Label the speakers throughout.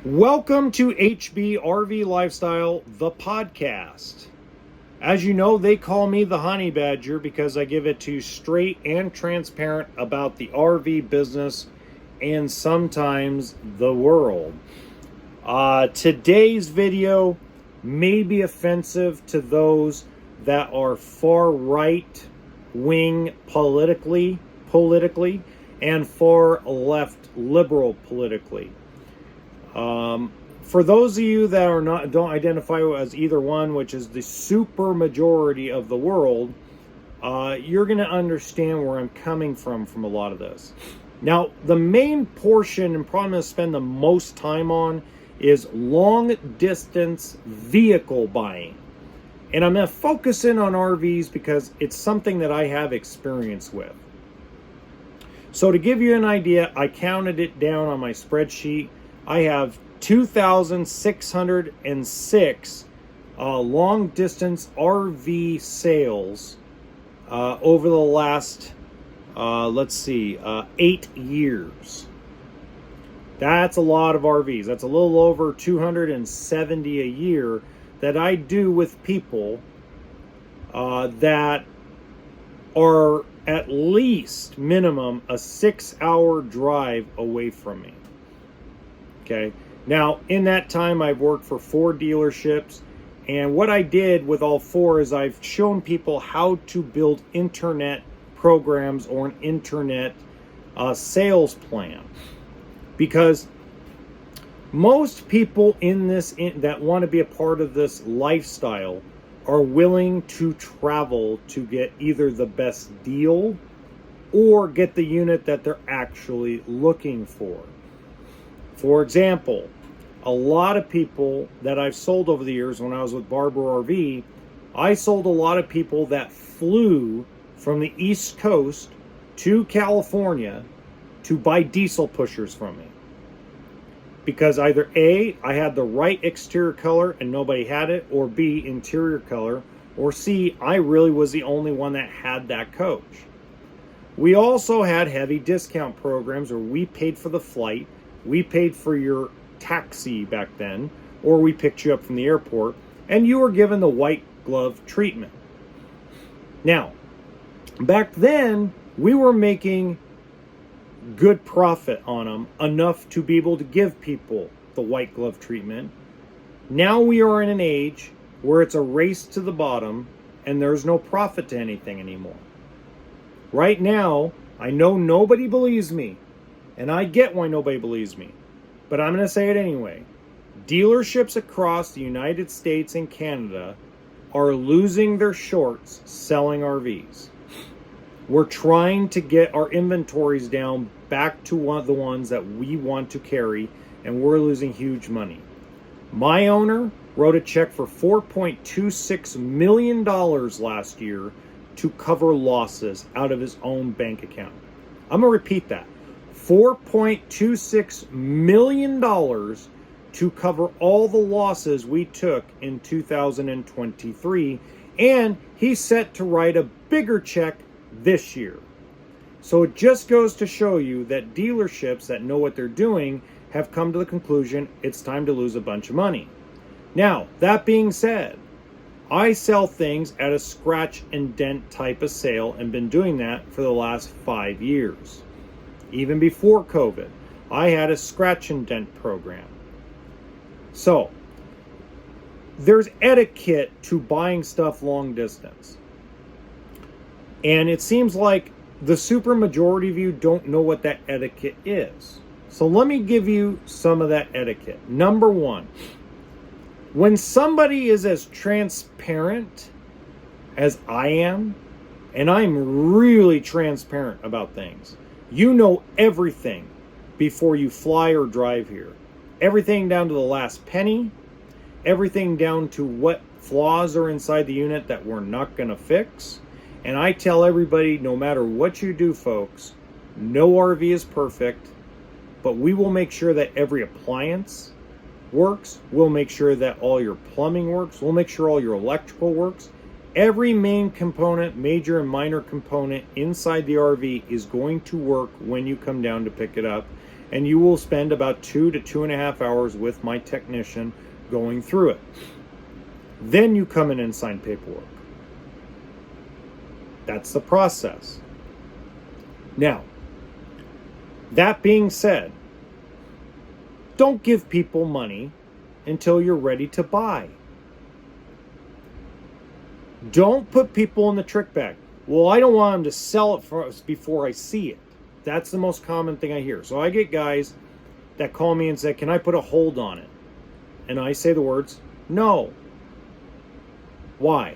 Speaker 1: Welcome to HBRV Lifestyle, the podcast. As you know, they call me the Honey Badger because I give it to you straight and transparent about the RV business and sometimes the world. Today's video may be offensive to those that are far right wing politically, and far left liberal politically. For those of you that don't identify as either one, which is the super majority of the world, you're going to understand where I'm coming from a lot of this. Now, the main portion, and probably going to spend the most time on, is long distance vehicle buying. And I'm going to focus in on RVs because it's something that I have experience with. So to give you an idea, I counted it down on my spreadsheet. I have 2,606 long distance RV sales over the last, 8 years. That's a lot of RVs. That's a little over 270 a year that I do with people that are at least minimum a 6-hour drive away from me. Okay. Now, in that time, I've worked for 4 dealerships, and what I did with all 4 is I've shown people how to build internet programs or an internet sales plan. Because most people that want to be a part of this lifestyle are willing to travel to get either the best deal or get the unit that they're actually looking for. For example, a lot of people that I've sold over the years, when I was with Barber RV, I sold a lot of people that flew from the East Coast to California to buy diesel pushers from me. Because either A, I had the right exterior color and nobody had it, or B, interior color, or C, I really was the only one that had that coach. We also had heavy discount programs where we paid for the flight, we paid for your taxi back then, or we picked you up from the airport, and you were given the white glove treatment. Now, back then, we were making good profit on them, enough to be able to give people the white glove treatment. Now we are in an age where it's a race to the bottom, and there's no profit to anything anymore. Right now, I know nobody believes me, and I get why nobody believes me, but I'm going to say it anyway. Dealerships across the United States and Canada are losing their shorts selling RVs. We're trying to get our inventories down back to the ones that we want to carry, and we're losing huge money. My owner wrote a check for $4.26 million last year to cover losses out of his own bank account. I'm going to repeat that. $4.26 million to cover all the losses we took in 2023, and he's set to write a bigger check this year. So it just goes to show you that dealerships that know what they're doing have come to the conclusion it's time to lose a bunch of money. Now, that being said, I sell things at a scratch and dent type of sale and been doing that for the last 5 years. Even before COVID, I had a scratch and dent program. So, there's etiquette to buying stuff long distance. And it seems like the super majority of you don't know what that etiquette is. So let me give you some of that etiquette. Number 1, when somebody is as transparent as I am, and I'm really transparent about things, you know everything before you fly or drive here. Everything down to the last penny, everything down to what flaws are inside the unit that we're not going to fix. And I tell everybody, no matter what you do, folks, no RV is perfect, but we will make sure that every appliance works. We'll make sure that all your plumbing works. We'll make sure all your electrical works. Every main component, major and minor component inside the RV is going to work when you come down to pick it up. and you will spend about 2 to 2.5 hours with my technician going through it. Then you come in and sign paperwork. That's the process. Now, that being said, don't give people money until you're ready to buy. Don't put people in the trick bag. Well, I don't want them to sell it for us before I see it. That's the most common thing I hear. So I get guys that call me and say, can I put a hold on it? And I say the words, no. Why?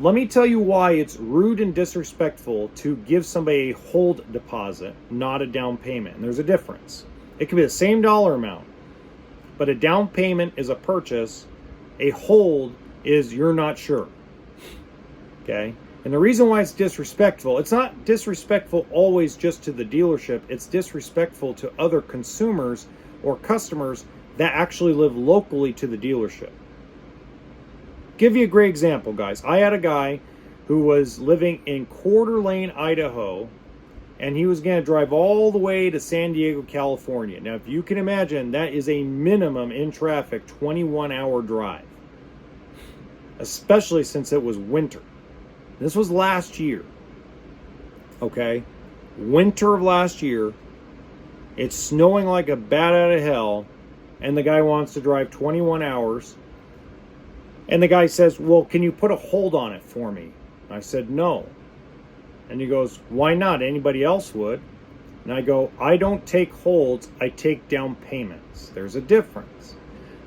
Speaker 1: Let me tell you why it's rude and disrespectful to give somebody a hold deposit, not a down payment. And there's a difference. It could be the same dollar amount, but a down payment is a purchase. A hold is you're not sure. Okay? And the reason why it's disrespectful, it's not disrespectful always just to the dealership. It's disrespectful to other consumers or customers that actually live locally to the dealership. Give you a great example, guys. I had a guy who was living in Coeur d'Alene, Idaho, and he was going to drive all the way to San Diego, California. Now, if you can imagine, that is a minimum in traffic 21-hour drive, especially since it was winter. This was last year, okay? Winter of last year. It's snowing like a bat out of hell, and the guy wants to drive 21 hours. And the guy says, well, can you put a hold on it for me? I said, no. And he goes, why not? Anybody else would. And I go, I don't take holds, I take down payments. There's a difference.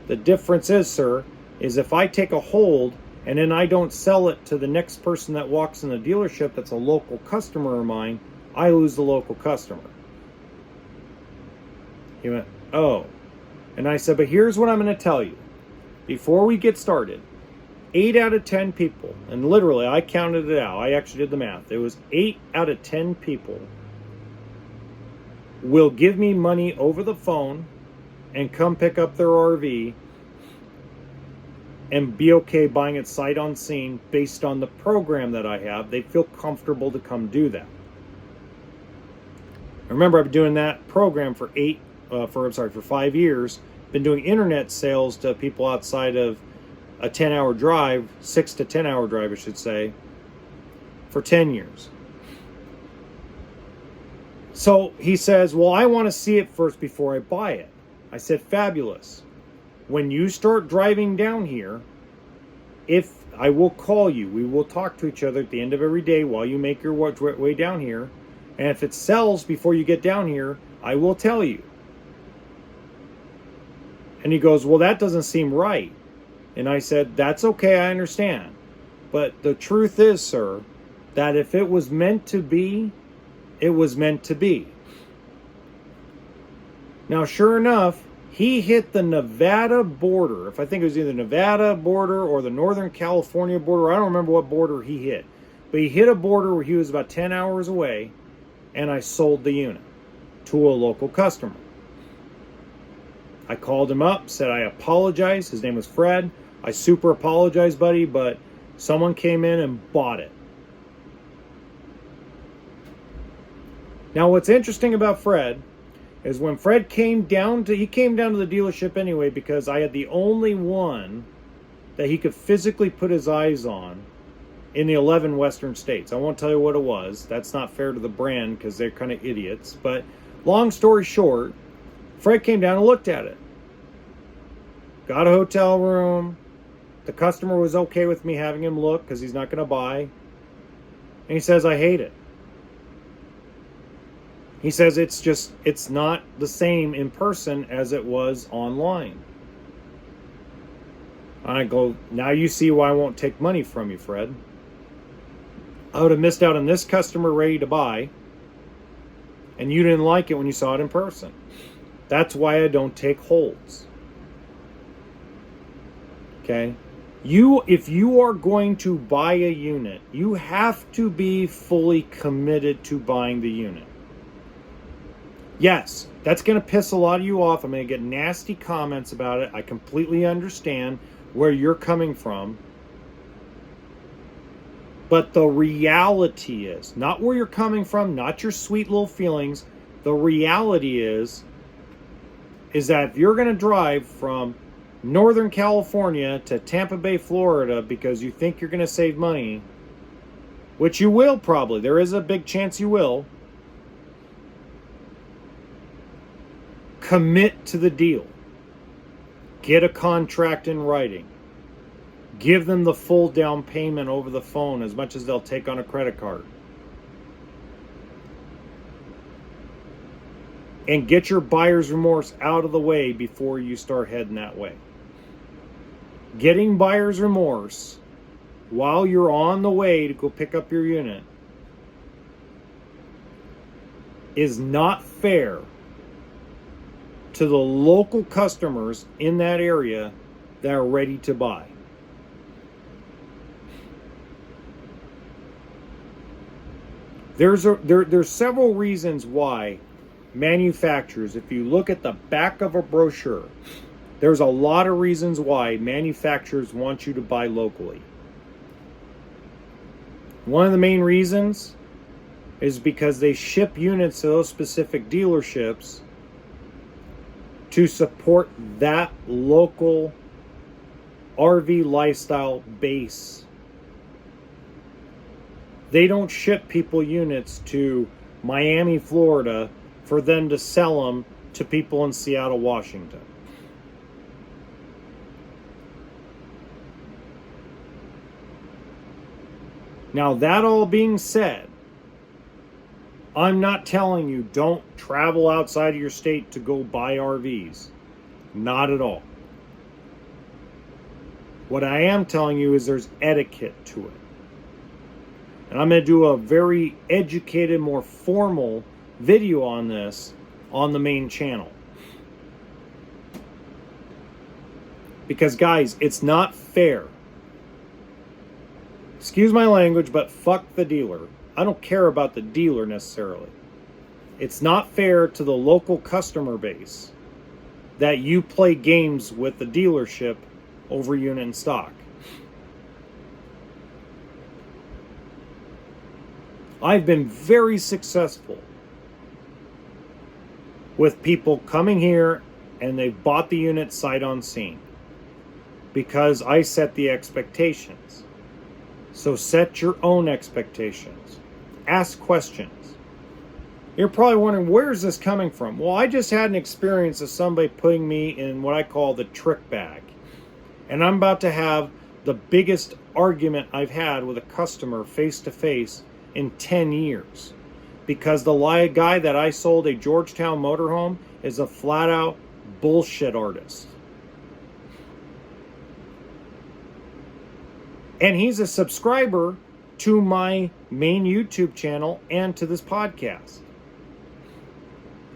Speaker 1: The difference is, sir, is if I take a hold and then I don't sell it to the next person that walks in the dealership that's a local customer of mine, I lose the local customer. He went, oh. And I said, but here's what I'm going to tell you. Before we get started, 8 out of 10 people, and literally I counted it out, I actually did the math, it was 8 out of 10 people will give me money over the phone and come pick up their RV and be okay buying it sight unseen based on the program that I have. They feel comfortable to come do that. Remember, I've been doing that program for 5 years. Been doing internet sales to people outside of a 10-hour drive, 6 to 10-hour drive, I should say, for 10 years. So he says, well, I want to see it first before I buy it. I said, fabulous. When you start driving down here, if I will call you, we will talk to each other at the end of every day while you make your way down here. And if it sells before you get down here, I will tell you. And he goes, well, that doesn't seem right. And I said, that's okay, I understand. But the truth is, sir, that if it was meant to be, it was meant to be. Now, sure enough, he hit the Nevada border. If I think it was either Nevada border or the Northern California border. I don't remember what border he hit. But he hit a border where he was about 10 hours away, and I sold the unit to a local customer. I called him up, said I apologize. His name was Fred. I super apologize, buddy, but someone came in and bought it. Now, what's interesting about Fred is when Fred came down to the dealership anyway, because I had the only one that he could physically put his eyes on in the 11 western states. I won't tell you what it was. That's not fair to the brand because they're kind of idiots. But long story short, Fred came down and looked at it. Got a hotel room. The customer was okay with me having him look because he's not going to buy. And he says, I hate it. He says it's not the same in person as it was online. And I go, now you see why I won't take money from you, Fred. I would have missed out on this customer ready to buy, and you didn't like it when you saw it in person. That's why I don't take holds. Okay? If you are going to buy a unit, you have to be fully committed to buying the unit. Yes, that's going to piss a lot of you off. I'm going to get nasty comments about it. I completely understand where you're coming from. But the reality is, not where you're coming from, not your sweet little feelings. The reality is is that if you're going to drive from Northern California to Tampa Bay, Florida, because you think you're going to save money, which you will probably, there is a big chance you will, commit to the deal. Get a contract in writing. Give them the full down payment over the phone, as much as they'll take on a credit card. And get your buyer's remorse out of the way before you start heading that way. Getting buyer's remorse while you're on the way to go pick up your unit is not fair to the local customers in that area that are ready to buy. There's several reasons why manufacturers, if you look at the back of a brochure, there's a lot of reasons why manufacturers want you to buy locally. One of the main reasons is because they ship units to those specific dealerships to support that local RV lifestyle base. They don't ship people units to Miami, Florida, for them to sell them to people in Seattle, Washington. Now, that all being said, I'm not telling you don't travel outside of your state to go buy RVs. Not at all. What I am telling you is there's etiquette to it. And I'm going to do a very educated, more formal video on this on the main channel. Because guys, it's not fair. Excuse my language, but fuck the dealer. I don't care about the dealer necessarily. It's not fair to the local customer base that you play games with the dealership over unit and stock. I've been very successful with people coming here and they've bought the unit sight unseen because I set the expectations. So set your own expectations. Ask questions. You're probably wondering, where is this coming from? Well, I just had an experience of somebody putting me in what I call the trick bag. And I'm about to have the biggest argument I've had with a customer face to face in 10 years. Because the guy that I sold a Georgetown motorhome is a flat out bullshit artist. And he's a subscriber to my main YouTube channel and to this podcast.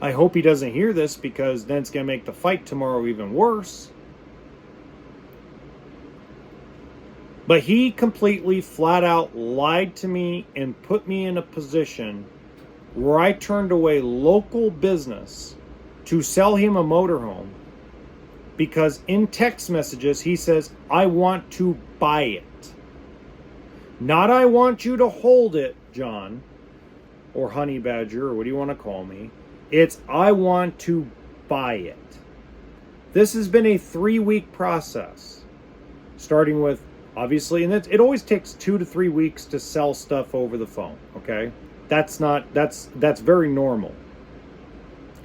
Speaker 1: I hope he doesn't hear this, because then it's going to make the fight tomorrow even worse. But he completely flat out lied to me and put me in a position where I turned away local business to sell him a motorhome because in text messages he says, I want to buy it. Not I want you to hold it, John, or Honey Badger, or what do you want to call me. It's I want to buy it. This has been a 3-week process, starting with, obviously, and it always takes 2 to 3 weeks to sell stuff over the phone, okay? That's very normal.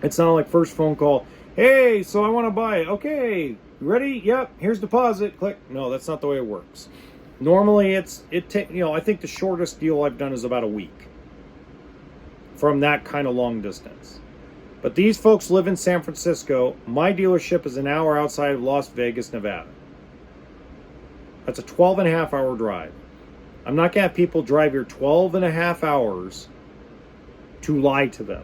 Speaker 1: It's not like first phone call, hey, so I want to buy it. Okay, ready? Yep, here's deposit. Click. No, that's not the way it works. Normally, I think the shortest deal I've done is about a week from that kind of long distance. But these folks live in San Francisco. My dealership is an hour outside of Las Vegas, Nevada. That's a 12-and-a-half-hour drive. I'm not going to have people drive here 12-and-a-half hours to lie to them.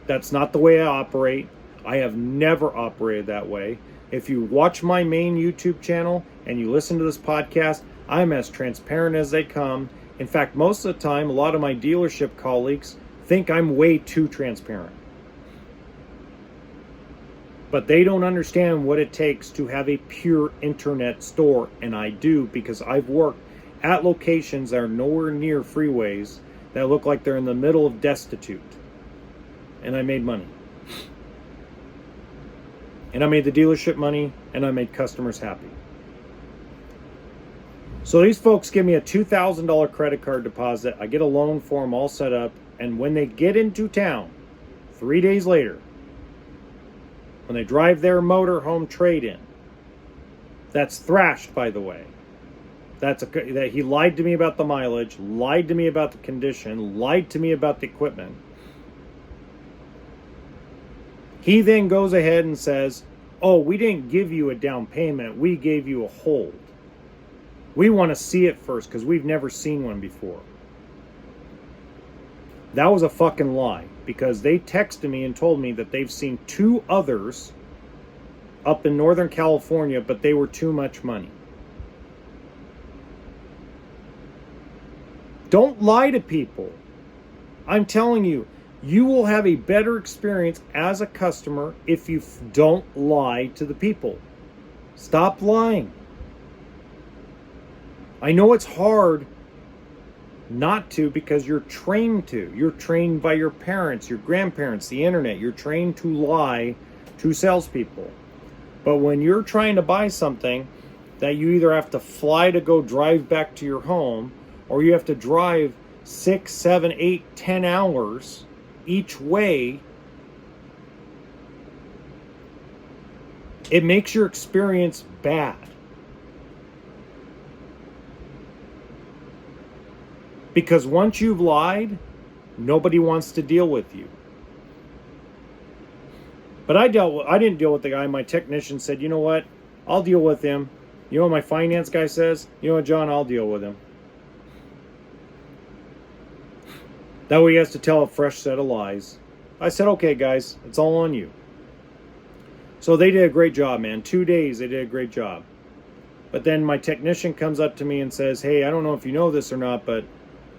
Speaker 1: That's not the way I operate. I have never operated that way. If you watch my main YouTube channel and you listen to this podcast, I'm as transparent as they come. In fact, most of the time, a lot of my dealership colleagues think I'm way too transparent. But they don't understand what it takes to have a pure internet store, and I do, because I've worked at locations that are nowhere near freeways that look like they're in the middle of destitute, and I made money. And I made the dealership money, and I made customers happy. So these folks give me a $2,000 credit card deposit. I get a loan for them all set up. And when they get into town, 3 days later, when they drive their motorhome trade-in, that's thrashed, by the way. That he lied to me about the mileage, lied to me about the condition, lied to me about the equipment. He then goes ahead and says, oh, we didn't give you a down payment, we gave you a hold. We want to see it first because we've never seen one before. That was a fucking lie, because they texted me and told me that they've seen 2 others up in Northern California, but they were too much money. Don't lie to people. I'm telling you, you will have a better experience as a customer if you don't lie to the people. Stop lying. I know it's hard not to, because you're trained to. You're trained by your parents, your grandparents, the internet. You're trained to lie to salespeople. But when you're trying to buy something that you either have to fly to go drive back to your home, or you have to drive 6, 7, 8, 10 hours each way, it makes your experience bad. Because once you've lied, nobody wants to deal with you. But I didn't deal with the guy. My technician said, you know what? I'll deal with him. You know what my finance guy says? You know what, John? I'll deal with him. That way he has to tell a fresh set of lies. I said, okay, guys, it's all on you. So they did a great job, man. 2 days, they did a great job. But then my technician comes up to me and says, hey, I don't know if you know this or not, but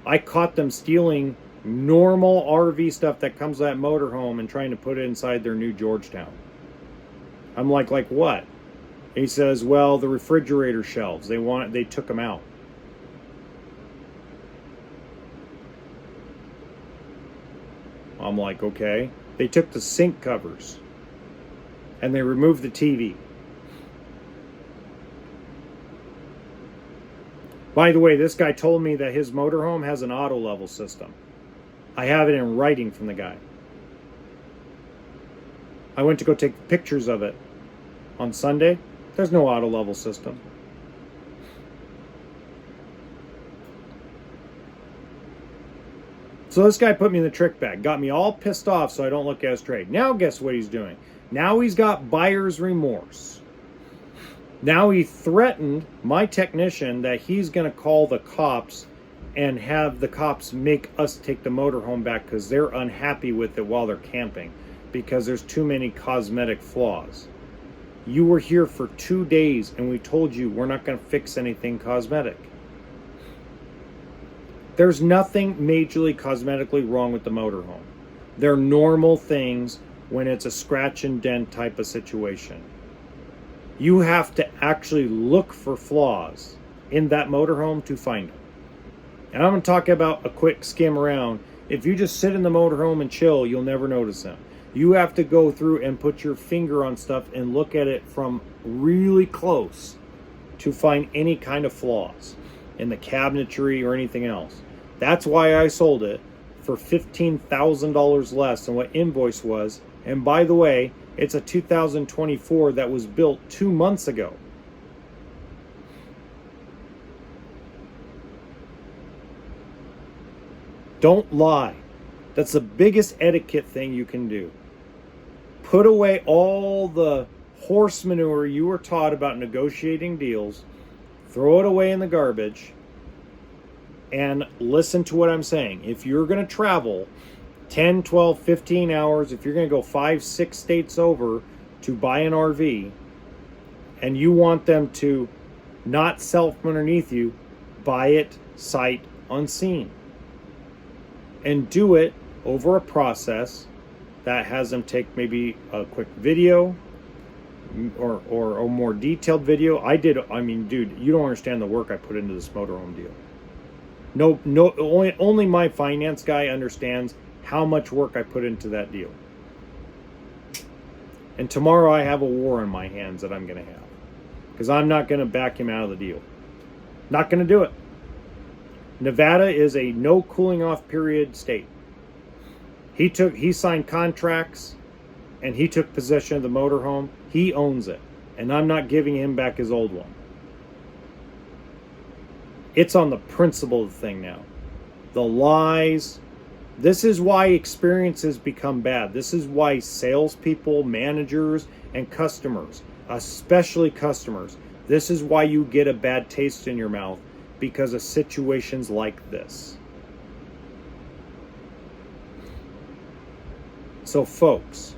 Speaker 1: I caught them stealing normal RV stuff that comes with that motorhome and trying to put it inside their new Georgetown. I'm like what? He says, well, the refrigerator shelves, they took them out. I'm like, okay. They took the sink covers and they removed the TV. By the way, this guy told me that his motorhome has an auto level system. I have it in writing from the guy. I went to go take pictures of it on Sunday. There's no auto level system. So this guy put me in the trick bag, got me all pissed off so I don't look as trade. Now guess what he's doing? Now he's got buyer's remorse. Now he threatened my technician that he's going to call the cops and have the cops make us take the motorhome back because they're unhappy with it while they're camping because there's too many cosmetic flaws. You were here for 2 days and we told you we're not going to fix anything cosmetic. There's nothing majorly cosmetically wrong with the motorhome. They're normal things when it's a scratch and dent type of situation. You have to actually look for flaws in that motorhome to find them. And I'm going to talk about a quick skim around. If you just sit in the motorhome and chill, you'll never notice them. You have to go through and put your finger on stuff and look at it from really close to find any kind of flaws in the cabinetry or anything else. That's why I sold it for $15,000 less than what invoice was. And by the way, it's a 2024 that was built 2 months ago. Don't lie. That's the biggest etiquette thing you can do. Put away all the horse manure you were taught about negotiating deals. Throw it away in the garbage. And listen to what I'm saying. If you're going to travel 10, 12, 15 hours, if you're going to go 5, 6 states over to buy an RV, and you want them to not sell from underneath you, buy it sight unseen. And do it over a process that has them take maybe a quick video or a more detailed video. I mean, dude, you don't understand the work I put into this motorhome deal. No, only my finance guy understands how much work I put into that deal. And tomorrow I have a war on my hands that I'm going to have. Because I'm not going to back him out of the deal. Not going to do it. Nevada is a no cooling off period state. He signed contracts and he took possession of the motorhome. He owns it. And I'm not giving him back his old one. It's on the principle of the thing now. The lies. This is why experiences become bad. This is why salespeople, managers, and customers, especially customers, this is why you get a bad taste in your mouth, because of situations like this. So folks,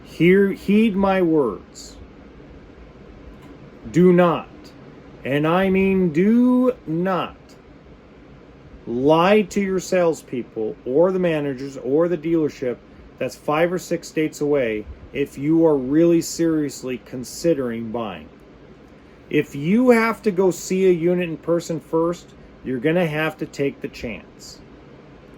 Speaker 1: heed my words. Do not, and I mean do not, lie to your salespeople or the managers or the dealership that's 5 or 6 states away if you are really seriously considering buying. If you have to go see a unit in person first, you're going to have to take the chance.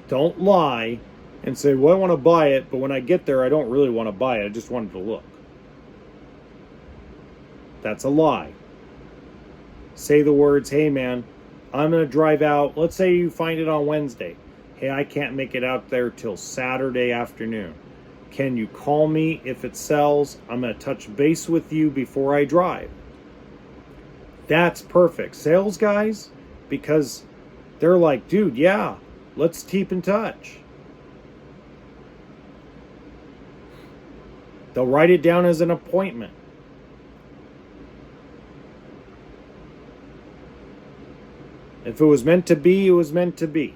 Speaker 1: Don't lie and say, well, I want to buy it, but when I get there, I don't really want to buy it. I just wanted to look. That's a lie. Say the words, hey man, I'm going to drive out. Let's say you find it on Wednesday. Hey, I can't make it out there till Saturday afternoon. Can you call me if it sells? I'm going to touch base with you before I drive. That's perfect. Sales guys, because they're like, dude, yeah, let's keep in touch. They'll write it down as an appointment. If it was meant to be, it was meant to be.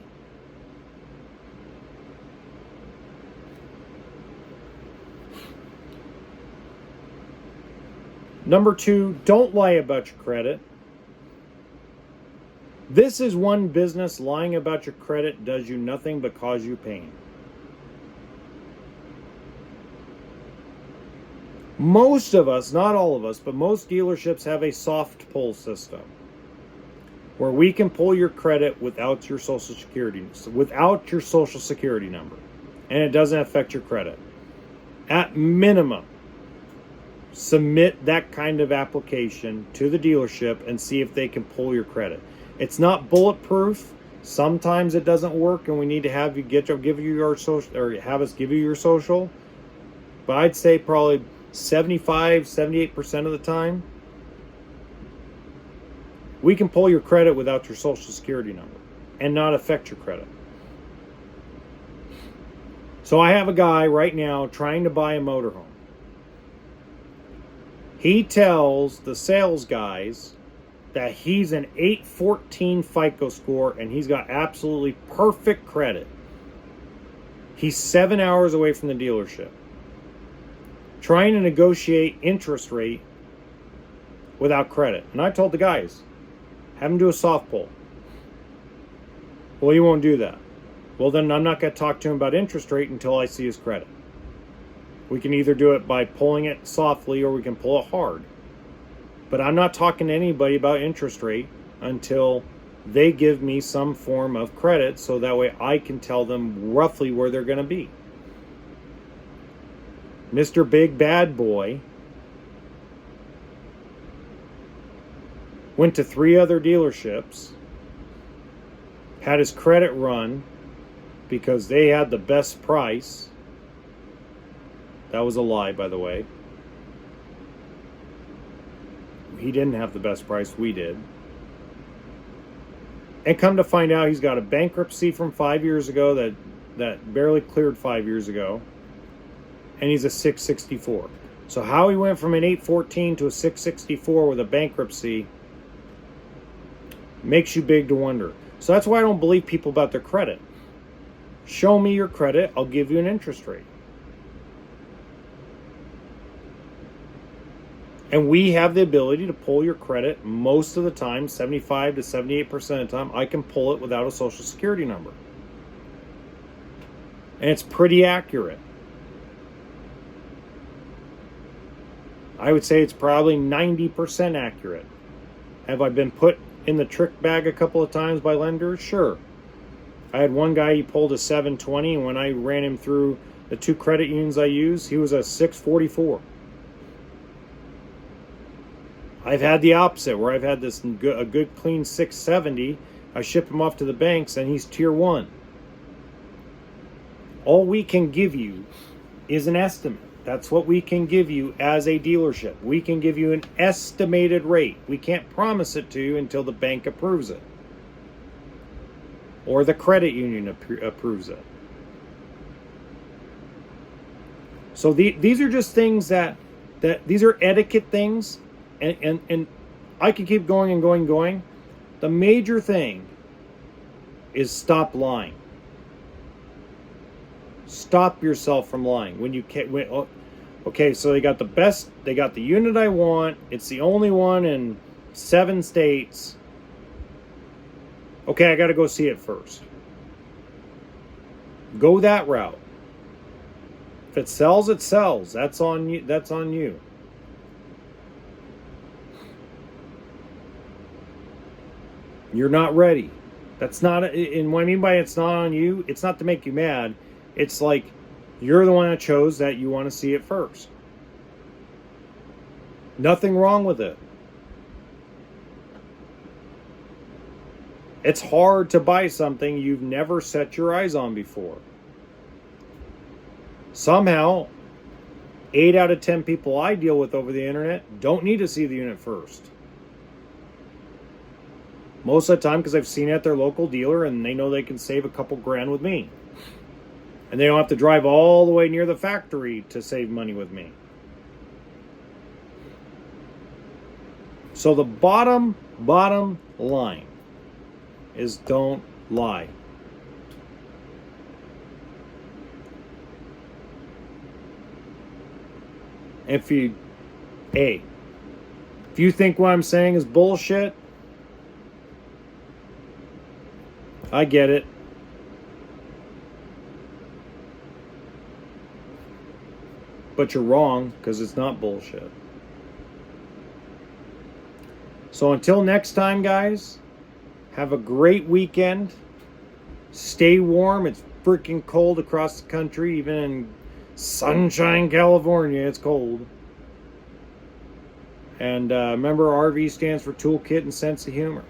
Speaker 1: Number 2, don't lie about your credit. This is one business lying about your credit does you nothing but cause you pain. Most of us, not all of us, but most dealerships have a soft pull system where we can pull your credit without your social security number, and it doesn't affect your credit. At minimum, submit that kind of application to the dealership and see if they can pull your credit. It's not bulletproof. Sometimes it doesn't work, and we need to have you give you your social, or have us give you your social. But I'd say probably 75-78% of the time, we can pull your credit without your social security number and not affect your credit. So I have a guy right now trying to buy a motorhome. He tells the sales guys that he's an 814 FICO score and he's got absolutely perfect credit. He's 7 hours away from the dealership, trying to negotiate interest rate without credit. And I told the guys, have him do a soft pull. Well, he won't do that. Well, then I'm not going to talk to him about interest rate until I see his credit. We can either do it by pulling it softly or we can pull it hard. But I'm not talking to anybody about interest rate until they give me some form of credit, so that way I can tell them roughly where they're going to be. Mr. Big Bad Boy went to 3 other dealerships, had his credit run because they had the best price. That was a lie, by the way. He didn't have the best price, we did. And come to find out, he's got a bankruptcy from 5 years ago that barely cleared 5 years ago. And he's a 664. So how he went from an 814 to a 664 with a bankruptcy makes you big to wonder. So that's why I don't believe people about their credit. Show me your credit, I'll give you an interest rate. And we have the ability to pull your credit most of the time, 75 to 78% of the time. I can pull it without a social security number. And it's pretty accurate. I would say it's probably 90% accurate. Have I been put in the trick bag a couple of times by lenders? Sure. I had one guy, he pulled a 720, and when I ran him through the 2 credit unions I use, he was a 644. I've had the opposite, where I've had a good clean 670. I ship him off to the banks, and he's tier 1. All we can give you is an estimate. That's what we can give you as a dealership. We can give you an estimated rate. We can't promise it to you until the bank approves it, or the credit union approves it. So these are just things that these are etiquette things, and I could keep going and going and going. The major thing is stop lying. Stop yourself from lying. Okay, so they got the unit I want. It's the only one in 7 states. Okay, I got to go see it first. Go that route. If it sells, it sells. That's on you. That's on you. You're not ready. That's not, and what I mean by it's not on you, it's not to make you mad. It's like you're the one that chose that you want to see it first. Nothing wrong with it. It's hard to buy something you've never set your eyes on before. Somehow, 8 out of 10 people I deal with over the internet don't need to see the unit first. Most of the time, because I've seen it at their local dealer and they know they can save a couple grand with me. And they don't have to drive all the way near the factory to save money with me. So the bottom line is don't lie. If you think what I'm saying is bullshit, I get it. But you're wrong, because it's not bullshit. So until next time, guys, have a great weekend. Stay warm. It's freaking cold across the country. Even in Sunshine, California, it's cold. And remember, RV stands for Toolkit and Sense of Humor.